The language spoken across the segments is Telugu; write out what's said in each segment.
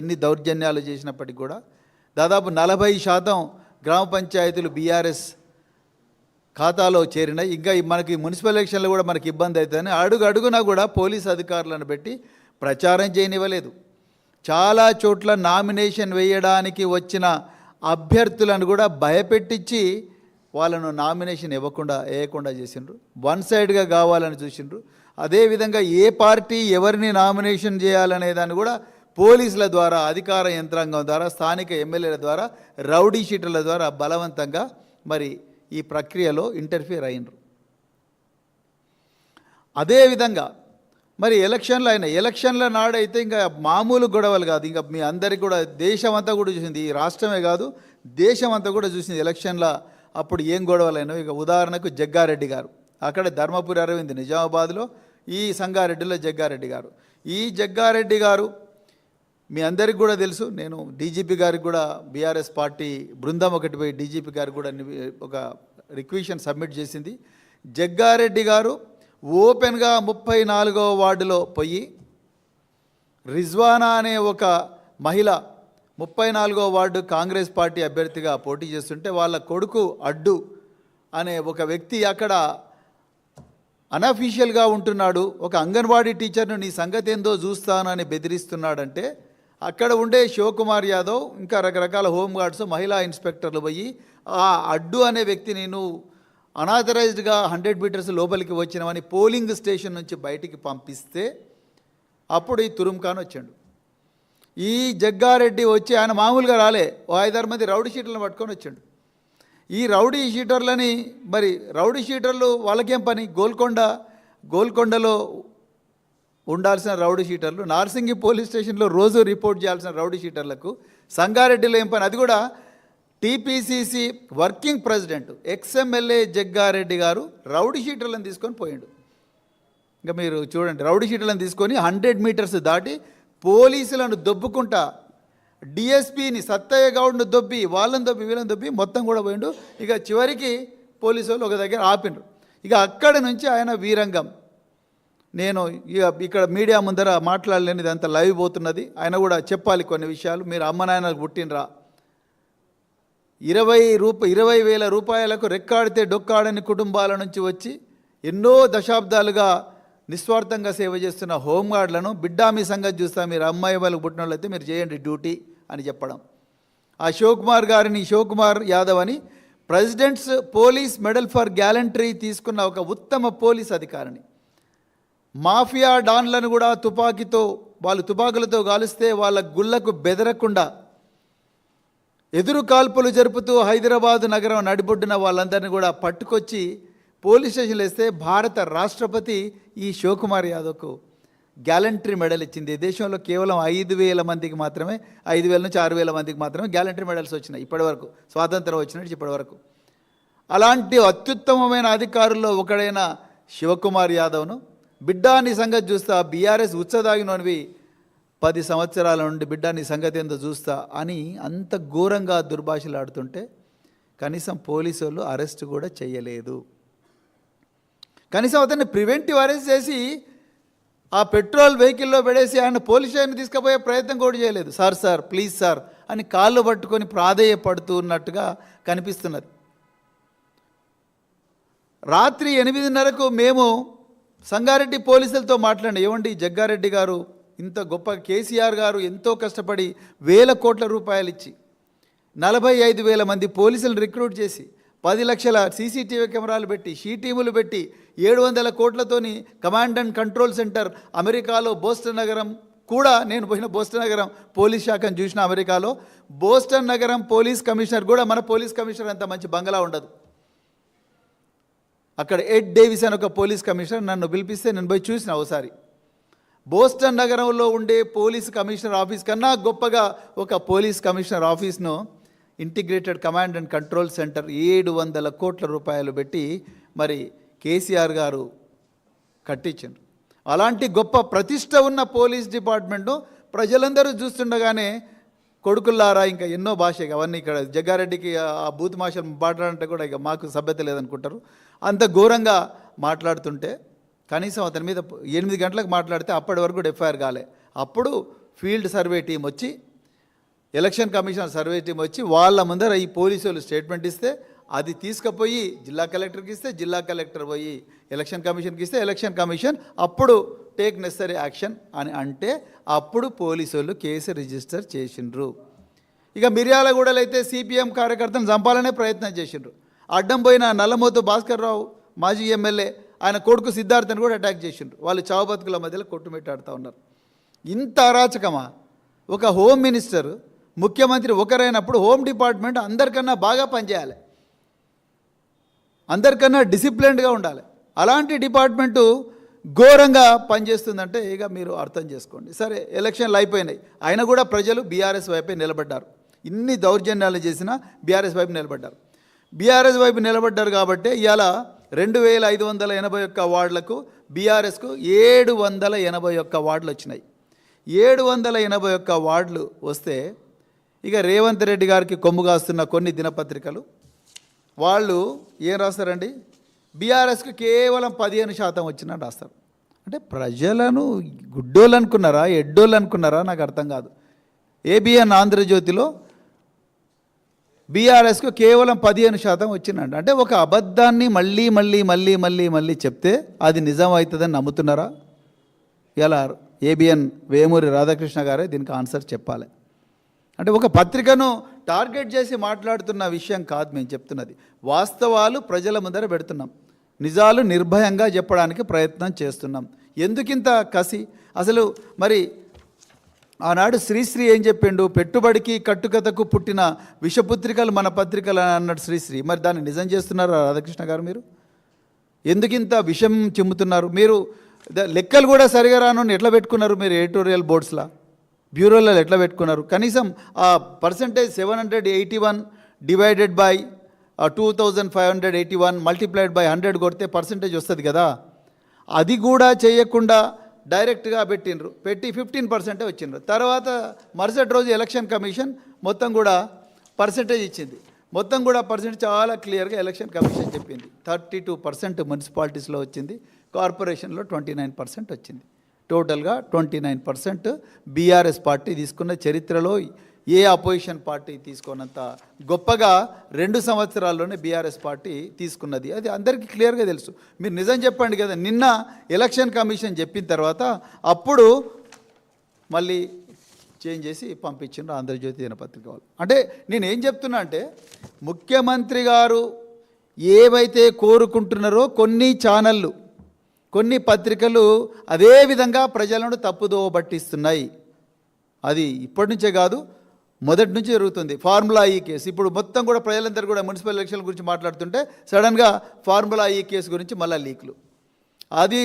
ఎన్ని దౌర్జన్యాలు చేసినప్పటికీ కూడా దాదాపు 40% గ్రామ పంచాయతీలు బీఆర్ఎస్ ఖాతాలో చేరినాయి. ఇంకా మనకి మున్సిపల్ ఎలక్షన్లు కూడా మనకి ఇబ్బంది అవుతుందని అడుగునా కూడా పోలీస్ అధికారులను పెట్టి ప్రచారం చేయనివ్వలేదు. చాలా చోట్ల నామినేషన్ వేయడానికి వచ్చిన అభ్యర్థులను కూడా భయపెట్టించి వాళ్ళను నామినేషన్ వేయకుండా చేసిండ్రు. వన్ సైడ్గా కావాలని చూసిండ్రు. అదేవిధంగా ఏ పార్టీ ఎవరిని నామినేషన్ చేయాలనే దాన్ని కూడా పోలీసుల ద్వారా, అధికార యంత్రాంగం ద్వారా, స్థానిక ఎమ్మెల్యేల ద్వారా, రౌడీ షీటర్ల ద్వారా బలవంతంగా మరి ఈ ప్రక్రియలో ఇంటర్ఫియర్ అయినరు. అదేవిధంగా మరి ఎలక్షన్ల నాడైతే ఇంకా మామూలు గొడవలు కాదు. ఇంకా మీ అందరికీ కూడా దేశం అంతా కూడా చూసింది, ఈ రాష్ట్రమే కాదు దేశం అంతా కూడా చూసింది ఎలక్షన్ల అప్పుడు ఏం గొడవలైనా. ఇక ఉదాహరణకు జగ్గారెడ్డి గారు, అక్కడ ధర్మపురి అరవింద్ నిజామాబాద్లో, ఈ సంగారెడ్డిలో జగ్గారెడ్డి గారు. ఈ జగ్గారెడ్డి గారు మీ అందరికి కూడా తెలుసు. నేను డీజీపీ గారికి కూడా బీఆర్ఎస్ పార్టీ బృందం ఒకటి పోయి డీజీపీ గారికి కూడా ఒక రిక్వెషన్ సబ్మిట్ చేసింది. జగ్గారెడ్డి గారు ఓపెన్గా 34వ వార్డులో పోయి రిజ్వానా అనే ఒక మహిళ 34వ వార్డు కాంగ్రెస్ పార్టీ అభ్యర్థిగా పోటీ చేస్తుంటే వాళ్ళ కొడుకు అడ్డు అనే ఒక వ్యక్తి అక్కడ అనఫీషియల్గా ఉంటున్నాడు. ఒక అంగన్వాడీ టీచర్ను నీ సంగతి ఏందో చూస్తానని బెదిరిస్తున్నాడంటే అక్కడ ఉండే శివకుమార్ యాదవ్ ఇంకా రకరకాల హోంగార్డ్స్, మహిళా ఇన్స్పెక్టర్లు పోయి ఆ అడ్డు అనే వ్యక్తిని నువ్వు అనాథరైజ్డ్గా 100 మీటర్స్ లోపలికి వచ్చినామని పోలింగ్ స్టేషన్ నుంచి బయటికి పంపిస్తే అప్పుడు ఈ తురుంఖాన్ వచ్చాడు. ఈ జగ్గారెడ్డి వచ్చి ఆయన మామూలుగా రాలే, ఓ 5-6 మంది రౌడీ షీటర్లను పట్టుకొని వచ్చాడు. ఈ రౌడీ షీటర్లని మరి రౌడీ షీటర్లు వాళ్ళకేం పని? గోల్కొండలో ఉండాల్సిన రౌడీ షీటర్లు నార్సింగి పోలీస్ స్టేషన్లో రోజు రిపోర్ట్ చేయాల్సిన రౌడీ షీటర్లకు సంగారెడ్డిలో ఏం పని? అది కూడా TPCC working president ex MLA Jaggareddy గారు రౌడీ షీటర్లను తీసుకొని పోయాడు. ఇంకా మీరు చూడండి, రౌడీ షీటర్లను తీసుకొని 100 మీటర్స్ దాటి పోలీసులను దొబ్బుకుంటా డిఎస్పీని సత్తయ్య గౌడ్ను దొబ్బి వీళ్ళని దొబ్బి మొత్తం కూడా పోయిండు. ఇక చివరికి పోలీసు వాళ్ళు ఒక దగ్గర ఆపిండ్రు. ఇక అక్కడి నుంచి ఆయన వీరంగం. నేను ఇక్కడ మీడియా ముందర మాట్లాడలేనిది అంత లైవ్ పోతున్నది. ఆయన కూడా చెప్పాలి కొన్ని విషయాలు. మీరు అమ్మ నాయనకు పుట్టినరా? 20,000 రూపాయలకు రెక్కాడితే డొక్కాడని కుటుంబాల నుంచి వచ్చి ఎన్నో దశాబ్దాలుగా నిస్వార్థంగా సేవ చేస్తున్న హోంగార్డులను బిడ్డా మీ సంగతి చూస్తా, మీరు అమ్మాయి వాళ్ళకు పుట్టిన వాళ్ళైతే మీరు చేయండి డ్యూటీ అని చెప్పడం. ఆ శివకుమార్ యాదవ్ అని presidents police medal for gallantry తీసుకున్న ఒక ఉత్తమ పోలీస్ అధికారిని, మాఫియా డాన్లను కూడా తుపాకులతో కాలుస్తే వాళ్ళ గుళ్లకు బెదరకుండా ఎదురు కాల్పులు జరుపుతూ హైదరాబాదు నగరం నడిబొడ్డున వాళ్ళందరినీ కూడా పట్టుకొచ్చి పోలీస్ స్టేషన్లు వేస్తే భారత రాష్ట్రపతి ఈ శివకుమార్ యాదవ్కు గ్యాలంటరీ మెడల్ ఇచ్చింది. దేశంలో కేవలం 5,000 మందికి మాత్రమే, 5,000 నుంచి 6,000 మందికి మాత్రమే గ్యాలంటరీ మెడల్స్ వచ్చినాయి ఇప్పటివరకు, స్వాతంత్రం వచ్చినట్టు ఇప్పటివరకు. అలాంటి అత్యుత్తమమైన అధికారుల్లో ఒకడైన శివకుమార్ యాదవ్ను బిడ్డా నీ సంగతి చూస్తా, బీఆర్ఎస్ ఉచ్చదాగినవి 10 సంవత్సరాల నుండి బిడ్డా నీ సంగతి ఏందో చూస్తా అని అంత ఘోరంగా దుర్భాషలాడుతుంటే కనీసం పోలీసు వాళ్ళు అరెస్ట్ కూడా చేయలేదు. కనీసం అతన్ని ప్రివెంటివ్ అరెస్ట్ చేసి ఆ పెట్రోల్ వెహికల్లో పెడేసి ఆయన పోలీస్ స్టేషన్ తీసుకుపోయే ప్రయత్నం కూడా చేయలేదు. సార్ ప్లీజ్ సార్ అని కాళ్ళు పట్టుకొని ప్రాధేయపడుతున్నట్టుగా కనిపిస్తున్నది. రాత్రి 8:30కు మేము సంగారెడ్డి పోలీసులతో మాట్లాడిన, ఏమండి జగ్గారెడ్డి గారు ఇంత గొప్ప, కేసీఆర్ గారు ఎంతో కష్టపడి 1,000 కోట్ల రూపాయలు ఇచ్చి 45,000 మంది పోలీసులను రిక్రూట్ చేసి 10 లక్షల సీసీటీవీ కెమెరాలు పెట్టి షీ టీములు పెట్టి 700 కోట్లతోని కమాండ్ అండ్ కంట్రోల్ సెంటర్ అమెరికాలో బోస్టన్ నగరం కూడా, నేను పోయిన బోస్టన్ నగరం పోలీస్ శాఖను చూసిన అమెరికాలో, బోస్టన్ నగరం పోలీస్ కమిషనర్ కూడా మన పోలీస్ కమిషనర్ అంత మంచి బంగళా ఉండదు. అక్కడ ఎడ్ డేవిస్ అని ఒక పోలీస్ కమిషనర్ నన్ను పిలిపిస్తే నేను పోయి చూసిన ఒకసారి. బోస్టన్ నగరంలో ఉండే పోలీస్ కమిషనర్ ఆఫీస్ కన్నా గొప్పగా ఒక పోలీస్ కమిషనర్ ఆఫీస్ను integrated command and control centre 700 కోట్ల రూపాయలు పెట్టి మరి కేసీఆర్ గారు కట్టించారు. అలాంటి గొప్ప ప్రతిష్ట ఉన్న పోలీస్ డిపార్ట్మెంట్ను ప్రజలందరూ చూస్తుండగానే కొడుకుల్లారా ఇంకా ఎన్నో భాష అవన్నీ ఇక్కడ జగ్గారెడ్డికి ఆ బూత్ భాషలు మాట్లాడంటే కూడా ఇక మాకు సభ్యత లేదనుకుంటారు. అంత ఘోరంగా మాట్లాడుతుంటే కనీసం అతని మీద 8 గంటలకు మాట్లాడితే అప్పటి వరకు ఎఫ్ఐఆర్ కాలే. అప్పుడు ఫీల్డ్ సర్వే టీం వచ్చి ఎలక్షన్ కమిషన్ సర్వే టీం వచ్చి వాళ్ళ ముందర ఈ పోలీసులు స్టేట్మెంట్ ఇస్తే అది తీసుకుపోయి జిల్లా కలెక్టర్కి ఇస్తే జిల్లా కలెక్టర్ పోయి ఎలక్షన్ కమిషన్కి ఇస్తే ఎలక్షన్ కమిషన్ అప్పుడు టేక్ నెసరీ యాక్షన్ అని అంటే అప్పుడు పోలీసులు కేసు రిజిస్టర్ చేసిండ్రు. ఇక మిర్యాలగూడలో అయితే సిపిఎం కార్యకర్తను చంపాలనే ప్రయత్నం చేసిండ్రు. అడ్డం పోయిన నల్లమోతు భాస్కర్ రావు మాజీ ఎమ్మెల్యే ఆయన కొడుకు సిద్ధార్థని కూడా అటాక్ చేసిండ్రు. వాళ్ళు చావు బతుకుల మధ్యలో కొట్టుమిట్టాడుతూ ఉన్నారు. ఇంత అరాచకమా? ఒక హోమ్ మినిస్టర్ ముఖ్యమంత్రి ఒకరైనప్పుడు హోమ్ డిపార్ట్మెంట్ అందరికన్నా బాగా పనిచేయాలి, అందరికన్నా డిసిప్లిన్డ్గా ఉండాలి. అలాంటి డిపార్ట్మెంటు ఘోరంగా పనిచేస్తుందంటే ఇక మీరు అర్థం చేసుకోండి. సరే, ఎలక్షన్లు అయిపోయినాయి, అయినా కూడా ప్రజలు బీఆర్ఎస్ వైపే నిలబడ్డారు. ఇన్ని దౌర్జన్యాలు చేసినా బీఆర్ఎస్ వైపు నిలబడ్డారు. బీఆర్ఎస్ వైపు నిలబడ్డారు కాబట్టి ఇవాళ 2581 వార్డులకు బీఆర్ఎస్కు 781 వార్డులు వచ్చినాయి. 781 వార్డులు వస్తే ఇక రేవంత్ రెడ్డి గారికి కొమ్ము కాస్తున్న కొన్ని దినపత్రికలు వాళ్ళు ఏం రాస్తారండి, బీఆర్ఎస్కి కేవలం 15% వచ్చిందని రాస్తారు. అంటే ప్రజలను గుడ్డోళ్ళు అనుకున్నారా, ఎడ్డోళ్ళు అనుకున్నారా? నాకు అర్థం కాదు. ఏబిఎన్ ఆంధ్రజ్యోతిలో బీఆర్ఎస్కు కేవలం 15% వచ్చిందండి. అంటే ఒక అబద్ధాన్ని మళ్ళీ మళ్ళీ మళ్ళీ మళ్ళీ మళ్ళీ చెప్తే అది నిజం అవుతుందని నమ్ముతున్నారా? ఇలా ఏబిఎన్ వేమూరి రాధాకృష్ణ గారే దీనికి ఆన్సర్ చెప్పాలి. అంటే ఒక పత్రికను టార్గెట్ చేసి మాట్లాడుతున్న విషయం కాదు మేము చెప్తున్నది. వాస్తవాలు ప్రజల ముందర పెడుతున్నాం, నిజాలు నిర్భయంగా చెప్పడానికి ప్రయత్నం చేస్తున్నాం. ఎందుకింత కసి అసలు? మరి ఆనాడు శ్రీశ్రీ ఏం చెప్పిండు, పెట్టుబడికి కట్టుకథకు పుట్టిన విషపుత్రికలు మన పత్రికలు అన్నాడు శ్రీశ్రీ. మరి దాన్ని నిజం చేస్తున్నారా రాధాకృష్ణ గారు? మీరు ఎందుకింత విషం చిమ్ముతున్నారు? మీరు లెక్కలు కూడా సరిగా రాను ఎట్లా పెట్టుకున్నారు? మీరు ఎడిటోరియల్ బోర్డ్స్లా బ్యూరోలలో ఎట్లా పెట్టుకున్నారు? కనీసం ఆ percentage 781 divided by 2581 multiplied by 100 కొడితే పర్సంటేజ్ వస్తుంది కదా. అది కూడా చేయకుండా డైరెక్ట్గా పెట్టినరు, పెట్టి 15% వచ్చిండ్రు. తర్వాత మరుసటి రోజు ఎలక్షన్ కమిషన్ మొత్తం కూడా పర్సంటేజ్ ఇచ్చింది. మొత్తం కూడా పర్సెంటేజ్ చాలా క్లియర్గా ఎలక్షన్ కమిషన్ చెప్పింది. 32% మున్సిపాలిటీస్లో వచ్చింది, కార్పొరేషన్లో 29% వచ్చింది. టోటల్గా 29% బీఆర్ఎస్ పార్టీ తీసుకున్న చరిత్రలో ఏ అపోజిషన్ పార్టీ తీసుకున్నంత గొప్పగా 2 సంవత్సరాల్లోనే బీఆర్ఎస్ పార్టీ తీసుకున్నది. అది అందరికీ క్లియర్గా తెలుసు. మీరు నిజం చెప్పండి కదా. నిన్న ఎలక్షన్ కమిషన్ చెప్పిన తర్వాత అప్పుడు మళ్ళీ చేంజ్ చేసి పంపించిండ్రు ఆంధ్రజ్యోతి దినపత్రిక వాళ్ళు. అంటే నేను ఏం చెప్తున్నా అంటే, ముఖ్యమంత్రి గారు ఏవైతే కోరుకుంటున్నారో కొన్ని ఛానళ్ళు, కొన్ని పత్రికలు అదే విధంగా ప్రజలను తప్పుదోవ పట్టిస్తున్నాయి. అది ఇప్పటి నుంచే కాదు, మొదటి నుంచి జరుగుతుంది. ఫార్ములా ఈ కేసు ఇప్పుడు మొత్తం కూడా ప్రజలందరూ కూడా మున్సిపల్ ఎలక్షన్ల గురించి మాట్లాడుతుంటే సడన్గా ఫార్ములా ఈ కేసు గురించి మళ్ళీ లీక్లు. అది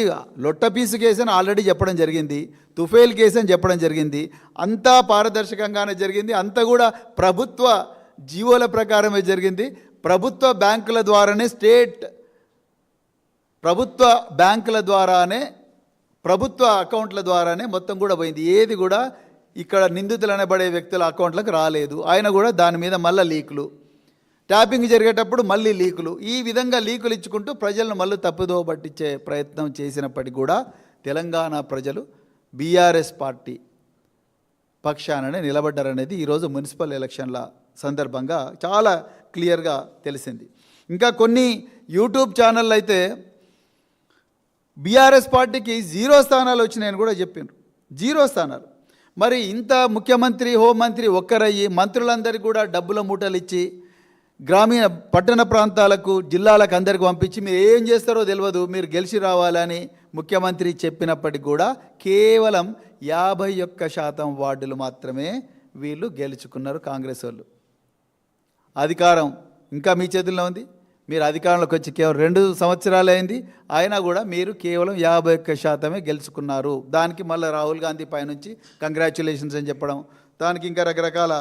లొట్టపీసు కేసు అని ఆల్రెడీ చెప్పడం జరిగింది, తుఫేల్ కేసు అని చెప్పడం జరిగింది. అంతా పారదర్శకంగానే జరిగింది, అంతా కూడా ప్రభుత్వ జీవోల ప్రకారమే జరిగింది. ప్రభుత్వ బ్యాంకుల ద్వారానే ప్రభుత్వ బ్యాంకుల ద్వారానే, ప్రభుత్వ అకౌంట్ల ద్వారానే మొత్తం కూడా పోయింది. ఏది కూడా ఇక్కడ నిందితులు అనబడే వ్యక్తుల అకౌంట్లకు రాలేదు. ఆయన కూడా దాని మీద మళ్ళీ లీకులు, ట్యాపింగ్ జరిగేటప్పుడు మళ్ళీ లీకులు, ఈ విధంగా లీకులు ఇచ్చుకుంటూ ప్రజలను మళ్ళీ తప్పుదోవ పట్టించే ప్రయత్నం చేసినప్పటికీ కూడా తెలంగాణ ప్రజలు బీఆర్ఎస్ పార్టీ పక్షాననే నిలబడ్డారనేది ఈరోజు మున్సిపల్ ఎలక్షన్ల సందర్భంగా చాలా క్లియర్గా తెలిసింది. ఇంకా కొన్ని యూట్యూబ్ ఛానళ్ళు అయితే బీఆర్ఎస్ పార్టీకి 0 స్థానాలు వచ్చినాయని కూడా చెప్పిండ్రు. 0 స్థానాలు. మరి ఇంత ముఖ్యమంత్రి, హోంమంత్రి ఒక్కరయ్యి మంత్రులందరికీ కూడా డబ్బుల మూటలు ఇచ్చి గ్రామీణ పట్టణ ప్రాంతాలకు, జిల్లాలకు అందరికి పంపించి మీరు ఏం చేస్తారో తెలియదు, మీరు గెలిచి రావాలని ముఖ్యమంత్రి చెప్పినప్పటికీ కూడా కేవలం 51% వార్డులు మాత్రమే వీళ్ళు గెలుచుకున్నారు. కాంగ్రెస్ వాళ్ళు అధికారం ఇంకా మీ చేతుల్లో ఉంది. మీరు అధికారంలోకి వచ్చి కేవలం 2 సంవత్సరాలు అయింది, అయినా కూడా మీరు కేవలం 51% గెలుచుకున్నారు. దానికి మళ్ళీ రాహుల్ గాంధీ పైనుంచి కంగ్రాచ్యులేషన్స్ అని చెప్పడం, దానికి ఇంకా రకరకాల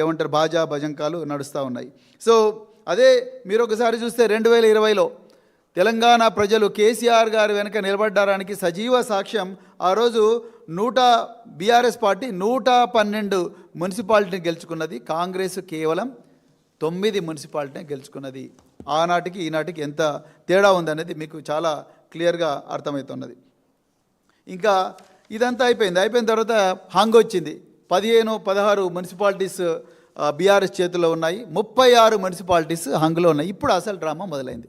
ఏమంటారు బాజా భజంకాలు నడుస్తూ ఉన్నాయి. సో అదే మీరు ఒకసారి చూస్తే 2020లో తెలంగాణ ప్రజలు కేసీఆర్ గారి వెనుక నిలబడ్డానికి సజీవ సాక్ష్యం. ఆ రోజు బీఆర్ఎస్ పార్టీ 112 మున్సిపాలిటీని గెలుచుకున్నది, కాంగ్రెస్ కేవలం 9 మున్సిపాలిటీని గెలుచుకున్నది. ఆనాటికి ఈనాటికి ఎంత తేడా ఉందనేది మీకు చాలా క్లియర్గా అర్థమవుతున్నది. ఇంకా ఇదంతా అయిపోయిన తర్వాత హంగ్ వచ్చింది. 16 మున్సిపాలిటీస్ బీఆర్ఎస్ చేతిలో ఉన్నాయి, 36 మున్సిపాలిటీస్ హంగులో ఉన్నాయి. ఇప్పుడు అసలు డ్రామా మొదలైంది.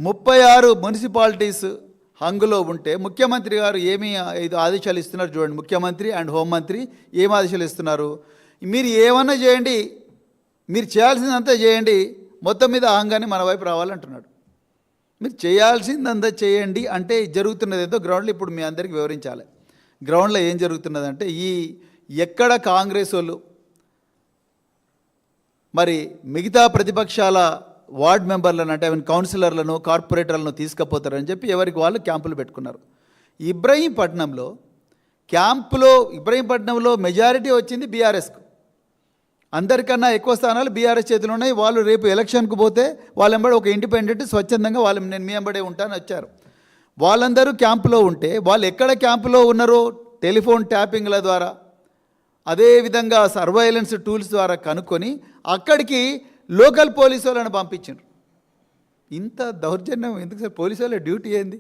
36 మున్సిపాలిటీస్ హంగులో ఉంటే ముఖ్యమంత్రి గారు ఏమి ఆదేశాలు ఇస్తున్నారు చూడండి. ముఖ్యమంత్రి అండ్ హోంమంత్రి ఏం ఆదేశాలు ఇస్తున్నారు? మీరు ఏమన్నా చేయండి, మీరు చేయాల్సిందంతా చేయండి, మొత్తం మీద హంగాన్ని మన వైపు రావాలంటున్నాడు. మీరు చేయాల్సిందంతా చేయండి అంటే జరుగుతున్నది ఏదో గ్రౌండ్లో ఇప్పుడు మీ అందరికీ వివరించాలి. గ్రౌండ్లో ఏం జరుగుతున్నదంటే ఎక్కడ కాంగ్రెస్ వాళ్ళు మరి మిగతా ప్రతిపక్షాల వార్డ్ మెంబర్లను అంటే కౌన్సిలర్లను కార్పొరేటర్లను తీసుకుపోతారని చెప్పి ఎవరికి వాళ్ళు క్యాంపులు పెట్టుకున్నారు. ఇబ్రహీంపట్నంలో మెజారిటీ వచ్చింది బీఆర్ఎస్కు. అందరికన్నా ఎక్కువ స్థానాలు బీఆర్ఎస్ చేతులు ఉన్నాయి. వాళ్ళు రేపు ఎలక్షన్కు పోతే వాళ్ళెంబడి ఒక ఇండిపెండెంట్ స్వచ్ఛందంగా నేను మీ వెంబడే ఉంటానని వచ్చారు. వాళ్ళందరూ క్యాంపులో ఉంటే వాళ్ళు ఎక్కడ క్యాంపులో ఉన్నారో టెలిఫోన్ ట్యాపింగ్ల ద్వారా అదేవిధంగా సర్వైలెన్స్ టూల్స్ ద్వారా కనుక్కొని అక్కడికి లోకల్ పోలీసు వాళ్ళని పంపించారు. ఇంత దౌర్జన్యం ఎందుకు సార్? పోలీసు వాళ్ళ డ్యూటీ ఏంది?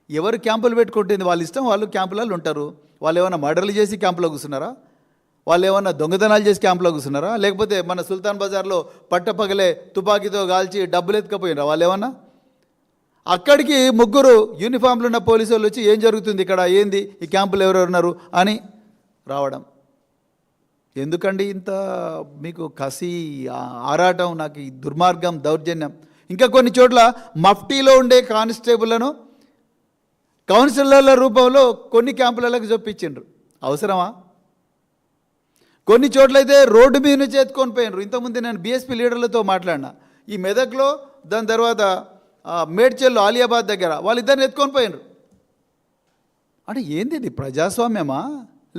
ఎవరు క్యాంపులు పెట్టుకుంటుంది వాళ్ళ ఇష్టం, వాళ్ళు క్యాంపులలో ఉంటారు. వాళ్ళు ఏమైనా మర్డర్లు చేసి క్యాంపులో కూర్చున్నారా? వాళ్ళు ఏమన్నా దొంగతనాలు చేసి క్యాంపులో కూర్చున్నారా? లేకపోతే మన సుల్తాన్ బజార్లో పట్టపగలే తుపాకీతో కాల్చి డబ్బులు ఎత్తుకపోయినారా వాళ్ళు ఏమన్నా? అక్కడికి 3 యూనిఫామ్లు ఉన్న పోలీసు వాళ్ళు వచ్చి ఏం జరుగుతుంది ఇక్కడ, ఏంది ఈ క్యాంపులు ఎవరెవరు ఉన్నారు అని రావడం. ఎందుకండి ఇంత మీకు కసి ఆరాటం? నాకు ఈ దుర్మార్గం, దౌర్జన్యం. ఇంకా కొన్ని చోట్ల మఫ్టీలో ఉండే కానిస్టేబుల్లను కౌన్సిలర్ల రూపంలో కొన్ని క్యాంపులకు చొప్పించిండ్రు. అవసరమా? కొన్ని చోట్లయితే రోడ్డు మీద నుంచి ఎత్తుకొని పోయినరు. ఇంతకుముందు నేను బీఎస్పీ లీడర్లతో మాట్లాడినా. ఈ మెదక్లో, దాని తర్వాత మేడ్చల్లో ఆలియాబాద్ దగ్గర వాళ్ళిద్దరిని ఎత్తుకొని పోయినరు. అంటే ఏంది ఇది? ప్రజాస్వామ్యమా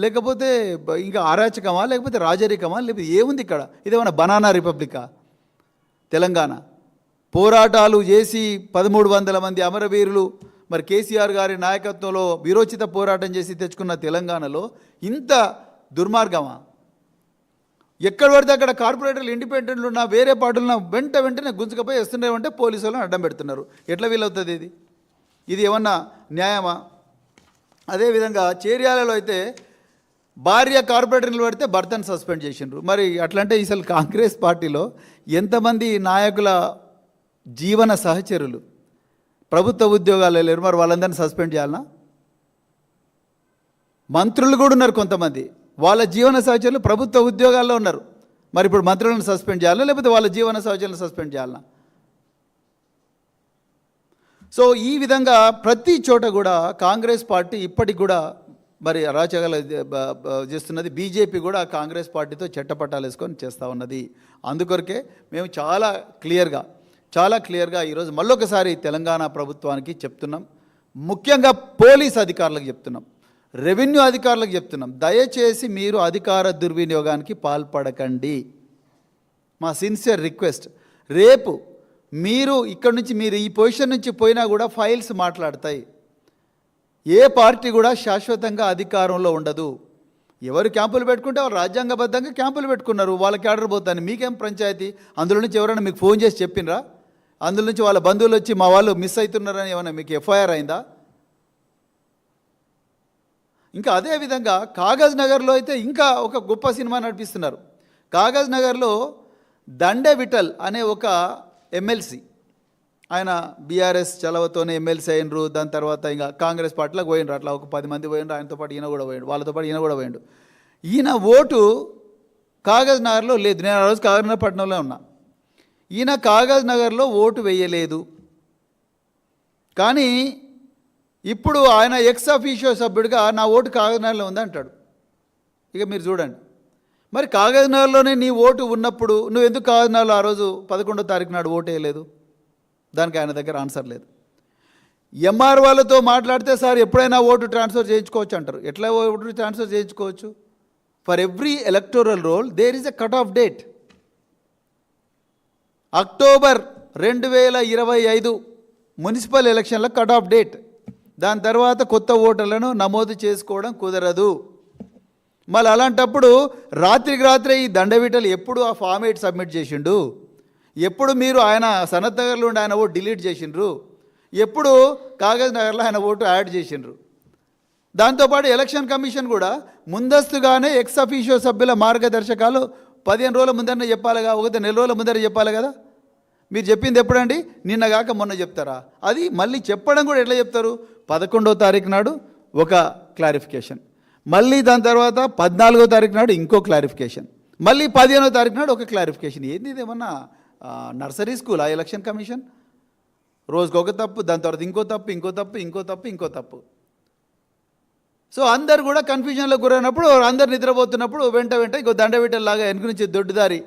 లేకపోతే ఇంకా అరాచకమా లేకపోతే రాజరికమా లేకపోతే ఏముంది ఇక్కడ? ఇదేమన్నా బనానా రిపబ్లికా? తెలంగాణ పోరాటాలు చేసి 1300 మంది అమరవీరులు మరి కేసీఆర్ గారి నాయకత్వంలో విరోచిత పోరాటం చేసి తెచ్చుకున్న తెలంగాణలో ఇంత దుర్మార్గమా? ఎక్కడ పడితే అక్కడ కార్పొరేటర్లు ఇండిపెండెంట్లు ఉన్న వేరే పార్టీలను వెంటనే గుంజుకపోయి వస్తున్నారంటే పోలీసు వాళ్ళని అడ్డం పెడుతున్నారు. ఎట్లా వీలవుతుంది ఇది? ఇది ఏమన్నా న్యాయమా? అదేవిధంగా చేర్యాలలో అయితే భార్య కార్పొరేటర్లు పడితే భర్తను సస్పెండ్ చేసిండ్రు. మరి అట్లంటే అసలు కాంగ్రెస్ పార్టీలో ఎంతమంది నాయకుల జీవన సహచరులు ప్రభుత్వ ఉద్యోగాలు లేరు, మరి వాళ్ళందరినీ సస్పెండ్ చేయాలనా? మంత్రులు కూడా ఉన్నారు కొంతమంది, వాళ్ళ జీవన సహచరులు ప్రభుత్వ ఉద్యోగాల్లో ఉన్నారు. మరి ఇప్పుడు మంత్రులను సస్పెండ్ చేయాలా లేకపోతే వాళ్ళ జీవన సహచరులను సస్పెండ్ చేయాలనా? సో ఈ విధంగా ప్రతి చోట కూడా కాంగ్రెస్ పార్టీ ఇప్పటికి కూడా మరి అరాచకాలు చేస్తున్నది. బీజేపీ కూడా కాంగ్రెస్ పార్టీతో చట్టపట్టాలు వేసుకొని చేస్తూ ఉన్నది. అందుకొరకే మేము చాలా క్లియర్గా ఈరోజు మళ్ళొకసారి తెలంగాణ ప్రభుత్వానికి చెప్తున్నాం, ముఖ్యంగా పోలీస్ అధికారులకు చెప్తున్నాం, రెవెన్యూ అధికారులకు చెప్తున్నాం, దయచేసి మీరు అధికార దుర్వినియోగానికి పాల్పడకండి. మా సిన్సియర్ రిక్వెస్ట్. రేపు మీరు ఇక్కడ నుంచి మీరు ఈ పొజిషన్ నుంచి పోయినా కూడా ఫైల్స్ మాట్లాడతాయి. ఏ పార్టీ కూడా శాశ్వతంగా అధికారంలో ఉండదు. ఎవరు క్యాంపులు పెట్టుకుంటే వాళ్ళు రాజ్యాంగబద్ధంగా క్యాంపులు పెట్టుకున్నారు, వాళ్ళకి ఆర్డర్ పోతాను. మీకేం పంచాయతీ? అందులో నుంచి ఎవరైనా మీకు ఫోన్ చేసి చెప్పినరా? అందులో నుంచి వాళ్ళ బంధువులు వచ్చి మా వాళ్ళు మిస్ అవుతున్నారని ఏమైనా మీకు ఎఫ్ఐఆర్ అయిందా? ఇంకా అదేవిధంగా కాగజ్ నగర్లో అయితే ఇంకా ఒక గొప్ప సినిమా నడిపిస్తున్నారు. కాగజ్ నగర్లో దండే విఠల్ అనే ఒక ఎమ్మెల్సీ, ఆయన బీఆర్ఎస్ చలవతోనే ఎమ్మెల్సీ అయినరు. దాని తర్వాత ఇంకా కాంగ్రెస్ పార్టీలోకి పోయినరు. అట్లా ఒక 10 మంది పోయినరు. ఆయనతో పాటు ఈయన కూడా పోయిండు, వాళ్ళతో పాటు ఈయన కూడా పోయిండు. ఈయన ఓటు కాగజ్ నగర్లో లేదు. నేను ఆ రోజు కాగజ్ నగర్ పట్టణంలో ఉన్నా. ఈయన కాగజ్ నగర్లో ఓటు వేయలేదు. కానీ ఇప్పుడు ఆయన ఎక్స్ అఫీషియో సభ్యుడిగా నా ఓటు కాగజ్ నగర్లో ఉంది అంటాడు. ఇక మీరు చూడండి, మరి కాగజ్ నగర్లోనే నీ ఓటు ఉన్నప్పుడు నువ్వు ఎందుకు కాగజ్ నగర్లో ఆ రోజు 11వ తారీఖు నాడు ఓటు వేయలేదు? దానికి ఆయన దగ్గర ఆన్సర్ లేదు. ఎంఆర్ వాళ్ళతో మాట్లాడితే సార్ ఎప్పుడైనా ఓటు ట్రాన్స్ఫర్ చేయించుకోవచ్చు అంటారు. ఎట్లా ఓటు ట్రాన్స్ఫర్ చేయించుకోవచ్చు? For every electoral roll there is a cut off date. October 2025 municipal ఎలక్షన్ల కట్ ఆఫ్ డేట్. దాని తర్వాత కొత్త ఓటర్లను నమోదు చేసుకోవడం కుదరదు. మళ్ళీ అలాంటప్పుడు రాత్రికి రాత్రే ఈ దండవిటలు ఎప్పుడు ఆ ఫామ్ 8 సబ్మిట్ చేసిండు? ఎప్పుడు మీరు ఆయన సనత్ నగర్లో ఉండి ఆయన ఓటు డిలీట్ చేసిండ్రు? ఎప్పుడు కాగజ్ నగర్లో ఆయన ఓటు యాడ్ చేసిండ్రు? దాంతోపాటు ఎలక్షన్ కమిషన్ కూడా ముందస్తుగానే ఎక్స్ అఫీషియో సభ్యుల మార్గదర్శకాలు 15 రోజుల ముందర చెప్పాలిగా, ఒక నెల రోజుల ముందర చెప్పాలి కదా. మీరు చెప్పింది ఎప్పుడండి? నిన్న కాక మొన్న చెప్తారా? అది మళ్ళీ చెప్పడం కూడా ఎట్లా చెప్తారు? 11వ తారీఖు నాడు ఒక క్లారిఫికేషన్, మళ్ళీ దాని తర్వాత 14వ తారీఖు నాడు ఇంకో క్లారిఫికేషన్, మళ్ళీ 15వ తారీఖు నాడు ఒక క్లారిఫికేషన్. ఏంది ఇదేమన్నా నర్సరీ స్కూల్ ఆ ఎలక్షన్ కమిషన్? రోజుకి ఒక తప్పు, దాని తర్వాత ఇంకో తప్పు, ఇంకో తప్పు, ఇంకో తప్పు, ఇంకో తప్పు. సో అందరు కూడా కన్ఫ్యూజన్లో గురైనప్పుడు, అందరు నిద్రపోతున్నప్పుడు వెంట ఇంకో దండవీటల్లాగా వెనుక నుంచి దొడ్డుదారి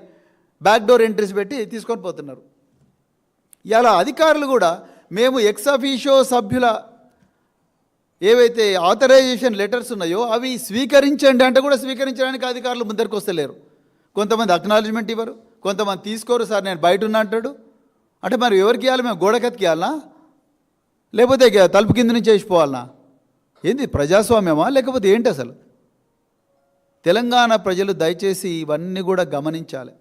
బ్యాక్డోర్ ఎంట్రీస్ పెట్టి తీసుకొని పోతున్నారు. ఇలా అధికారులు కూడా మేము ఎక్స్ అఫీషియో సభ్యుల ఏవైతే ఆథరైజేషన్ లెటర్స్ ఉన్నాయో అవి స్వీకరించండి అంటే కూడా స్వీకరించడానికి అధికారులు ముందరికి వస్తలేరు. కొంతమంది అక్నాలజ్మెంట్ ఇవ్వరు, కొంతమంది తీసుకోరు. సార్ నేను బయట ఉన్నా అంటాడు. అంటే మరి ఎవరికి ఇవ్వాలి? మేము గోడకత్తికి ఇవ్వాలనా, లేకపోతే తలుపు కింద నుంచి వేసిపోవాలనా? ఏంది ప్రజాస్వామ్యమా లేకపోతే ఏంటి అసలు? తెలంగాణ ప్రజలు దయచేసి ఇవన్నీ కూడా గమనించాలి.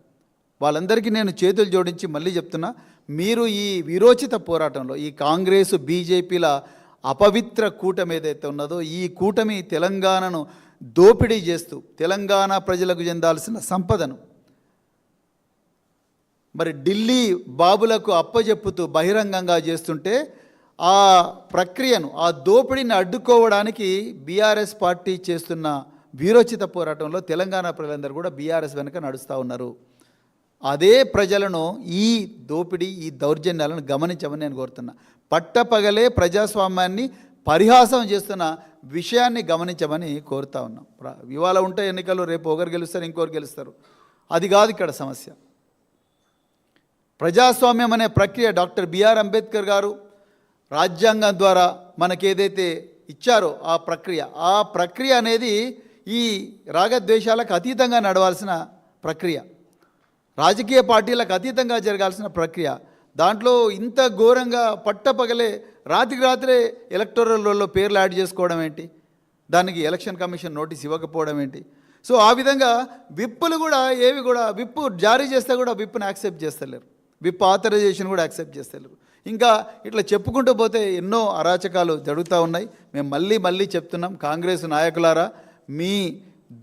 వాళ్ళందరికీ నేను చేతులు జోడించి మళ్ళీ చెప్తున్నా, మీరు ఈ విరోచిత పోరాటంలో ఈ కాంగ్రెసు బీజేపీల అపవిత్ర కూటమి ఏదైతే ఉన్నదో ఈ కూటమి తెలంగాణను దోపిడీ చేస్తూ తెలంగాణ ప్రజలకు చెందాల్సిన సంపదను మరి ఢిల్లీ బాబులకు అప్పజెప్పుతూ బహిరంగంగా చేస్తుంటే ఆ ప్రక్రియను, ఆ దోపిడీని అడ్డుకోవడానికి బీఆర్ఎస్ పార్టీ చేస్తున్న వీరోచిత పోరాటంలో తెలంగాణ ప్రజలందరూ కూడా బీఆర్ఎస్ వెనుక నడుస్తూ ఉన్నారు. అదే ప్రజలను ఈ దోపిడీ, ఈ దౌర్జన్యాలను గమనించమని నేను కోరుతున్నా. పట్టపగలే ప్రజాస్వామ్యాన్ని పరిహాసం చేస్తున్న విషయాన్ని గమనించమని కోరుతా ఉన్నాం. ఇవాళ ఉంటే ఎన్నికలు, రేపు ఒకరు గెలుస్తారు, ఇంకొకరు గెలుస్తారు. అది కాదు ఇక్కడ సమస్య. ప్రజాస్వామ్యం అనే ప్రక్రియ డాక్టర్ బిఆర్ అంబేద్కర్ గారు రాజ్యాంగం ద్వారా మనకేదైతే ఇచ్చారో ఆ ప్రక్రియ అనేది ఈ రాగద్వేషాలకు అతీతంగా నడవాల్సిన ప్రక్రియ, రాజకీయ పార్టీలకు అతీతంగా జరగాల్సిన ప్రక్రియ. దాంట్లో ఇంత ఘోరంగా పట్టపగలే రాత్రికి రాత్రే ఎలక్టోరల్ రోల్లో పేర్లు యాడ్ చేసుకోవడం ఏంటి? దానికి ఎలక్షన్ కమిషన్ నోటీస్ ఇవ్వకపోవడం ఏంటి? సో ఆ విధంగా విప్పులు కూడా ఏవి కూడా విప్పు జారీ చేస్తే కూడా విప్పుని యాక్సెప్ట్ చేస్తలేరు, విప్ ఆథరైజేషన్ కూడా యాక్సెప్ట్ చేస్తలేరు. ఇంకా ఇట్లా చెప్పుకుంటూ పోతే ఎన్నో అరాచకాలు జరుగుతూ ఉన్నాయి. మేము మళ్ళీ చెప్తున్నాం, కాంగ్రెస్ నాయకులారా, మీ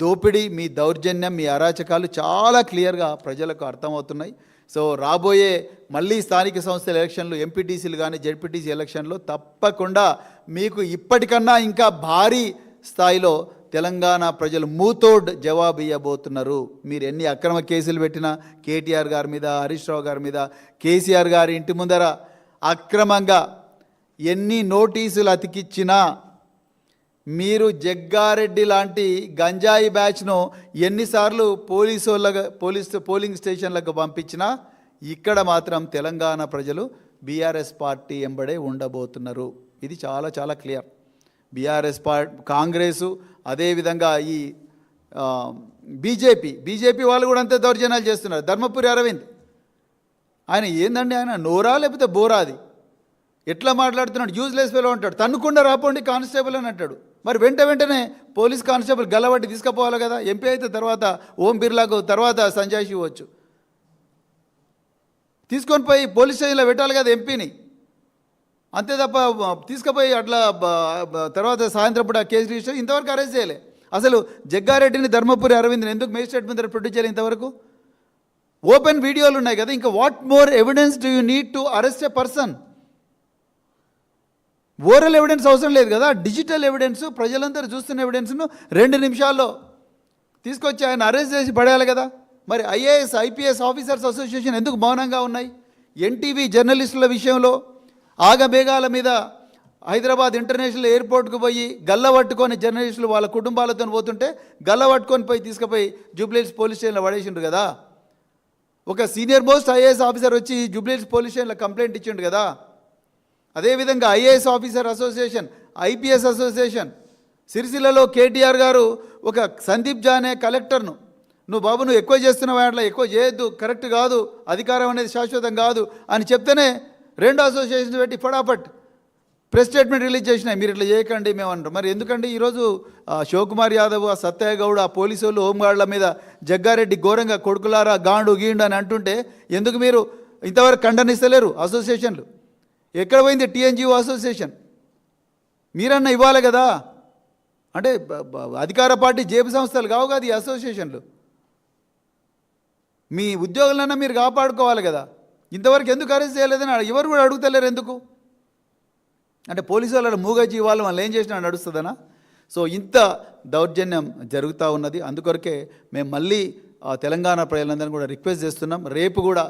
దోపిడీ, మీ దౌర్జన్యం, మీ అరాచకాలు చాలా క్లియర్గా ప్రజలకు అర్థమవుతున్నాయి. సో రాబోయే మళ్ళీ స్థానిక సంస్థల ఎలక్షన్లు, ఎంపీటీసీలు కానీ జెడ్పీటీసీ ఎలక్షన్లో తప్పకుండా మీకు ఇప్పటికన్నా ఇంకా భారీ స్థాయిలో తెలంగాణ ప్రజలు మూతోడ్ జవాబు ఇవ్వబోతున్నారు. మీరు ఎన్ని అక్రమ కేసులు పెట్టినా, కేటీఆర్ గారి మీద, హరీష్ రావు గారి మీద, కేసీఆర్ గారి ఇంటి ముందర అక్రమంగా ఎన్ని నోటీసులు అతికిచ్చినా, మీరు జగ్గారెడ్డి లాంటి గంజాయి బ్యాచ్ను ఎన్నిసార్లు పోలింగ్ స్టేషన్లకు పంపించినా ఇక్కడ మాత్రం తెలంగాణ ప్రజలు బీఆర్ఎస్ పార్టీ ఎంబడే ఉండబోతున్నారు. ఇది చాలా చాలా క్లియర్. బీఆర్ఎస్ కాంగ్రెసు, అదేవిధంగా ఈ బీజేపీ వాళ్ళు కూడా అంతే దౌర్జన్యాలు చేస్తున్నారు. ధర్మపురి అరవింద్ ఆయన ఏందండి, ఆయన నోరా లేకపోతే బోరాది? ఎట్లా మాట్లాడుతున్నాడు? యూజ్లెస్ ఫెలో అంటాడు. తన్నుకుండా రాపోండి కానిస్టేబుల్ అని అంటాడు. మరి వెంటనే పోలీస్ కానిస్టేబుల్ గల్లబట్టి తీసుకుపోవాలి కదా. ఎంపీ అయితే తర్వాత ఓం బిర్లాకు, తర్వాత సంజయ్ ఇవ్వచ్చు, తీసుకొని పోయి పోలీస్ స్టేషన్లో పెట్టాలి కదా ఎంపీని. అంతే తప్ప తీసుకుపోయి అట్లా తర్వాత సాయంత్రం పూట కేసు రిజిస్టర్ ఇంతవరకు అరెస్ట్ చేయలే. అసలు జగ్గారెడ్డిని, ధర్మపురి అరవింద్ని ఎందుకు మేజిస్ట్రేట్ ముందర ప్రొడ్యూస్ చేయాలి ఇంతవరకు? ఓపెన్ వీడియోలు ఉన్నాయి కదా. ఇంకా what more evidence do you need to arrest a person? Oral evidence అవసరం లేదు కదా. డిజిటల్ ఎవిడెన్స్, ప్రజలందరూ చూస్తున్న ఎవిడెన్స్ను 2 నిమిషాల్లో తీసుకొచ్చి ఆయన అరెస్ట్ చేసి పడేయాలి కదా. మరి ఐఏఎస్, ఐపీఎస్ ఆఫీసర్స్ అసోసియేషన్ ఎందుకు మౌనంగా ఉన్నాయి? ఎన్టీవీ జర్నలిస్టుల విషయంలో ఆగమేఘాల మీద హైదరాబాద్ ఇంటర్నేషనల్ ఎయిర్పోర్ట్కు పోయి గల్ల పట్టుకొని జర్నలిస్టులు వాళ్ళ కుటుంబాలతో పోతుంటే గల్ల పట్టుకొని పోయి తీసుకుపోయి జూబ్లీహిల్స్ పోలీస్ స్టేషన్లో పడేసిండ్రు కదా. ఒక సీనియర్ మోస్ట్ ఐఏఎస్ ఆఫీసర్ వచ్చి జూబ్లీహిల్స్ పోలీస్ స్టేషన్లో కంప్లైంట్ ఇచ్చిండు కదా. అదేవిధంగా IAS officer association, IPS association, సిరిసిల్లలో కేటీఆర్ గారు ఒక సందీప్ జానే కలెక్టర్ను, నువ్వు ఎక్కువ చేస్తున్నావు, అట్లా ఎక్కువ చేయొద్దు, కరెక్ట్ కాదు, అధికారం అనేది శాశ్వతం కాదు అని చెప్తేనే 2 అసోసియేషన్స్ పెట్టి ఫటాఫట్ ప్రెస్ స్టేట్మెంట్ రిలీజ్ చేసినాయి. మీరు ఇట్లా చేయకండి మేము అంటారు. మరి ఎందుకండి ఈరోజు శివకుమార్ యాదవ్, ఆ సత్తయ్య గౌడ్, ఆ పోలీసు వాళ్ళు, హోంగార్డుల మీద జగ్గారెడ్డి ఘోరంగా కొడుకులారా గాండు గీండు అని అంటుంటే ఎందుకు మీరు ఇంతవరకు ఖండనిస్తలేరు? అంటే అధికార పార్టీ జేబు సంస్థలు కావు కాదు ఈ అసోసియేషన్లు. మీ ఉద్యోగులన్నా మీరు కాపాడుకోవాలి కదా. ఇంతవరకు ఎందుకు అరెస్ట్ చేయలేదని ఎవరు కూడా అడుగుతలేరు ఎందుకు? అంటే పోలీసు వాళ్ళ మూగజీ వాళ్ళు ఏం చేసినా నడుస్తుందనా? సో ఇంత దౌర్జన్యం జరుగుతూ ఉన్నది. అందుకొరకే మేము మళ్ళీ తెలంగాణ ప్రజలందరినీ కూడా రిక్వెస్ట్ చేస్తున్నాం, రేపు కూడా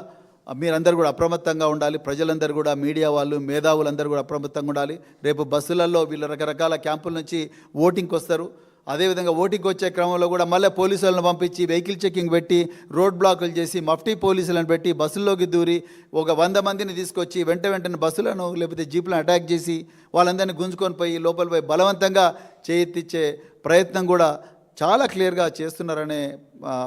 మీరందరూ కూడా అప్రమత్తంగా ఉండాలి. ప్రజలందరూ కూడా, మీడియా వాళ్ళు, మేధావులందరూ కూడా అప్రమత్తంగా ఉండాలి. రేపు బస్సులలో వీళ్ళు రకరకాల క్యాంపుల నుంచి ఓటింగ్కి వస్తారు. అదేవిధంగా ఓటింగ్కి వచ్చే క్రమంలో కూడా మళ్ళీ పోలీసు వాళ్ళని పంపించి వెహికల్ చెకింగ్ పెట్టి రోడ్ బ్లాకులు చేసి మఫ్టీ పోలీసులను పెట్టి బస్సుల్లోకి దూరి ఒక 100 మందిని తీసుకొచ్చి వెంటనే బస్సులను లేకపోతే జీపులను అటాక్ చేసి వాళ్ళందరినీ గుంజుకొని పోయి లోపల పోయి బలవంతంగా చేతిచ్చే ప్రయత్నం కూడా చాలా క్లియర్గా చేస్తున్నారనే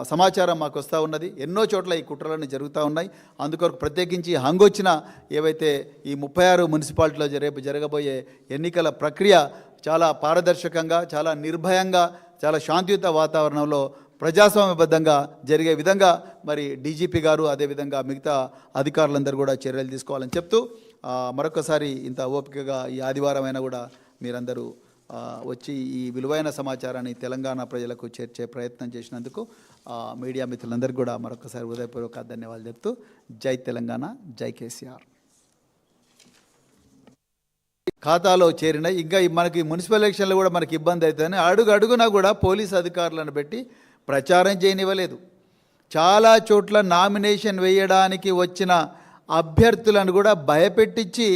సమాచారం మాకు వస్తూ ఉన్నది. ఎన్నో చోట్ల ఈ కుట్రలన్నీ జరుగుతూ ఉన్నాయి. అందుకొరకు ప్రత్యేకించి హంగొచ్చిన ఏవైతే ఈ 36 మున్సిపాలిటీలో రేపు జరగబోయే ఎన్నికల ప్రక్రియ చాలా పారదర్శకంగా, చాలా నిర్భయంగా, చాలా శాంతియుత వాతావరణంలో ప్రజాస్వామ్యబద్ధంగా జరిగే విధంగా మరి డీజీపీ గారు అదేవిధంగా మిగతా అధికారులందరూ కూడా చర్యలు తీసుకోవాలని చెప్తూ మరొకసారి ఇంత ఓపికగా ఈ ఆదివారం అయినా కూడా మీరందరూ వచ్చి ఈ విలువైన సమాచారాన్ని తెలంగాణ ప్రజలకు చేర్చే ప్రయత్నం చేసినందుకు మీడియా మిత్రులందరికీ కూడా మరొకసారి హృదయపూర్వక ధన్యవాదాలు చెప్తూ జై తెలంగాణ, జై కేసీఆర్. ఖాతాలో చేరిన ఇంకా మనకి మున్సిపల్ ఎలక్షన్లో కూడా మనకి ఇబ్బంది అవుతుందని అడుగునా కూడా పోలీస్ అధికారులను పెట్టి ప్రచారం చేయనివ్వలేదు. చాలా చోట్ల నామినేషన్ వేయడానికి వచ్చిన అభ్యర్థులను కూడా భయపెట్టించి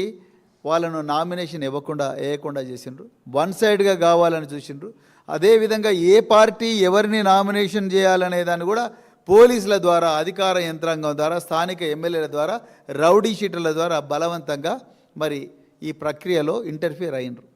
వాళ్ళను నామినేషన్ వేయకుండా చేసిండ్రు. వన్ సైడ్గా కావాలని చూసిండ్రు. అదేవిధంగా ఏ పార్టీ ఎవరిని నామినేషన్ చేయాలనే దాన్ని కూడా పోలీసుల ద్వారా, అధికార యంత్రాంగం ద్వారా, స్థానిక ఎమ్మెల్యేల ద్వారా, రౌడీ షీటర్ల ద్వారా బలవంతంగా మరి ఈ ప్రక్రియలో ఇంటర్ఫియర్ అయినరు.